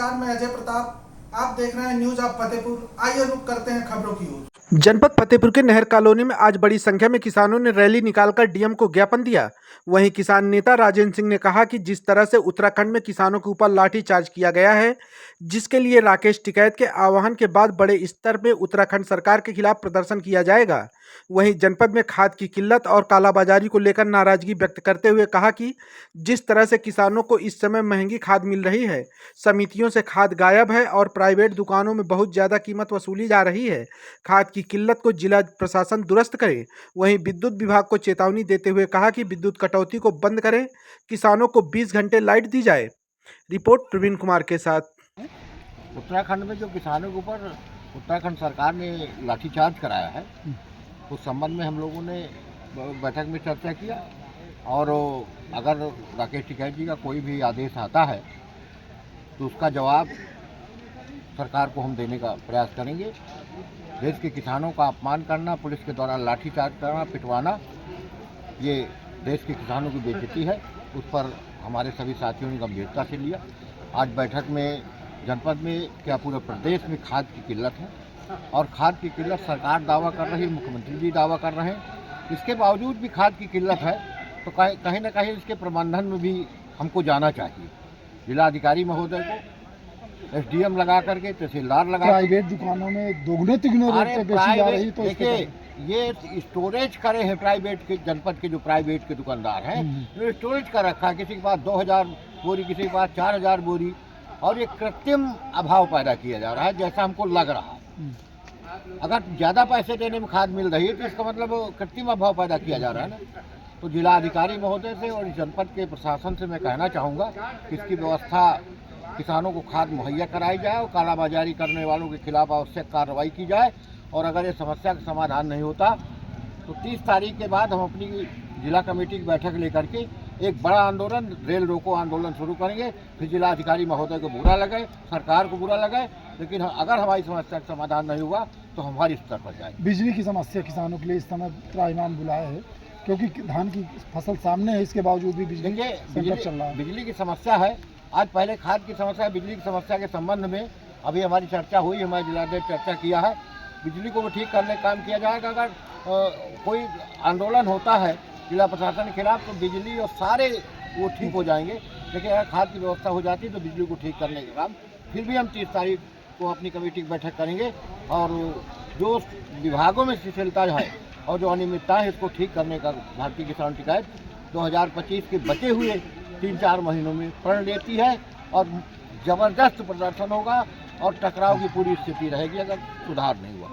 नमस्कार, मैं अजय प्रताप। आप देख रहे हैं न्यूज ऑफ फतेहपुर। आइए रुक करते हैं खबरों की ओर। जनपद फतेहपुर के नहर कॉलोनी में आज बड़ी संख्या में किसानों ने रैली निकालकर डीएम को ज्ञापन दिया। वहीं किसान नेता राजेंद्र सिंह ने कहा कि जिस तरह से उत्तराखंड में किसानों के ऊपर लाठीचार्ज किया गया है, जिसके लिए राकेश टिकैत के आह्वान के बाद बड़े स्तर पर उत्तराखंड सरकार के खिलाफ प्रदर्शन किया जाएगा। वहीं जनपद में खाद की किल्लत और कालाबाजारी को लेकर नाराजगी व्यक्त करते हुए कहा कि जिस तरह से किसानों को इस समय महंगी खाद मिल रही है, समितियों से खाद गायब है और प्राइवेट दुकानों में बहुत ज्यादा कीमत वसूली जा रही है। खाद की किल्लत को जिला प्रशासन दुरुस्त करे। वहीं विद्युत विभाग को चेतावनी देते हुए कहा कि विद्युत कटौती को बंद करें, किसानों को 20 घंटे लाइट दी जाए। रिपोर्ट प्रवीण कुमार के साथ। उत्तराखंड में जो किसानों के ऊपर उत्तराखंड सरकार ने लाठीचार्ज कराया है, उस संबंध में हम लोगों ने बैठक में चर्चा किया और अगर राकेश टिकैत जी का कोई भी आदेश आता है तो उसका जवाब सरकार को हम देने का प्रयास करेंगे। देश के किसानों का अपमान करना, पुलिस के द्वारा लाठीचार्ज करना, पिटवाना, ये देश के किसानों की बेइज्जती है। उस पर हमारे सभी साथियों ने गंभीरता से लिया। आज बैठक में जनपद में क्या पूरे प्रदेश में खाद की किल्लत है और खाद की किल्लत सरकार दावा कर रही है, मुख्यमंत्री जी दावा कर रहे हैं। इसके बावजूद भी खाद की किल्लत है तो कहीं ना कहीं इसके प्रबंधन में भी हमको जाना चाहिए। जिलाधिकारी महोदय को एसडीएम लगा करके, तहसीलदार लगा, प्राइवेट दुकानों में दोगुने तिगुने रेट पे बेची जा रही, तो देखिए ये स्टोरेज करे हैं प्राइवेट के, जनपद के जो प्राइवेट के दुकानदार हैं जो स्टोरेज कर रखा है, किसी के पास 2000 बोरी, किसी के पास 4000 बोरी, और ये कृत्रिम अभाव पैदा किया जा रहा है जैसा हमको लग रहा है। अगर ज़्यादा पैसे देने में खाद मिल रही है तो इसका मतलब कृत्रिम अभाव पैदा किया जा रहा है ना। तो जिलाधिकारी महोदय से और जनपद के प्रशासन से मैं कहना चाहूँगा कि इसकी व्यवस्था किसानों को खाद मुहैया कराई जाए और कालाबाजारी करने वालों के खिलाफ आवश्यक कार्रवाई की जाए। और अगर ये समस्या का समाधान नहीं होता तो 30 तारीख के बाद हम अपनी जिला कमेटी की बैठक लेकर के एक बड़ा आंदोलन, रेल रोको आंदोलन शुरू करेंगे। फिर जिलाधिकारी महोदय को बुरा लगे, सरकार को बुरा लगे, लेकिन अगर हमारी समस्या का समाधान नहीं हुआ तो हमारी स्तर पर जाएगी। बिजली की समस्या किसानों के लिए इस समय त्राहिमाम बुलाया है, क्योंकि धान की फसल सामने है, इसके बावजूद भी बिजली संकट चल रहा है। बिजली की समस्या है। आज पहले खाद की समस्या, बिजली की समस्या के संबंध में अभी हमारी चर्चा हुई, हमारे जिलाध्यक्ष चर्चा किया है। बिजली को भी ठीक करने का काम किया जाएगा। अगर कोई आंदोलन होता है जिला प्रशासन के खिलाफ तो बिजली और सारे वो ठीक हो जाएंगे, लेकिन अगर खाद की व्यवस्था हो जाती है तो बिजली को ठीक करने का काम फिर भी हम 30 तारीख को अपनी कमेटी की बैठक करेंगे और जो विभागों में शिथिलता है और जो अनियमितता है इसको ठीक करने का भारतीय किसान टिकैत 2025 के बचे हुए 3-4 महीनों में प्रण लेती है और ज़बरदस्त प्रदर्शन होगा और टकराव की पूरी स्थिति रहेगी अगर सुधार नहीं हुआ।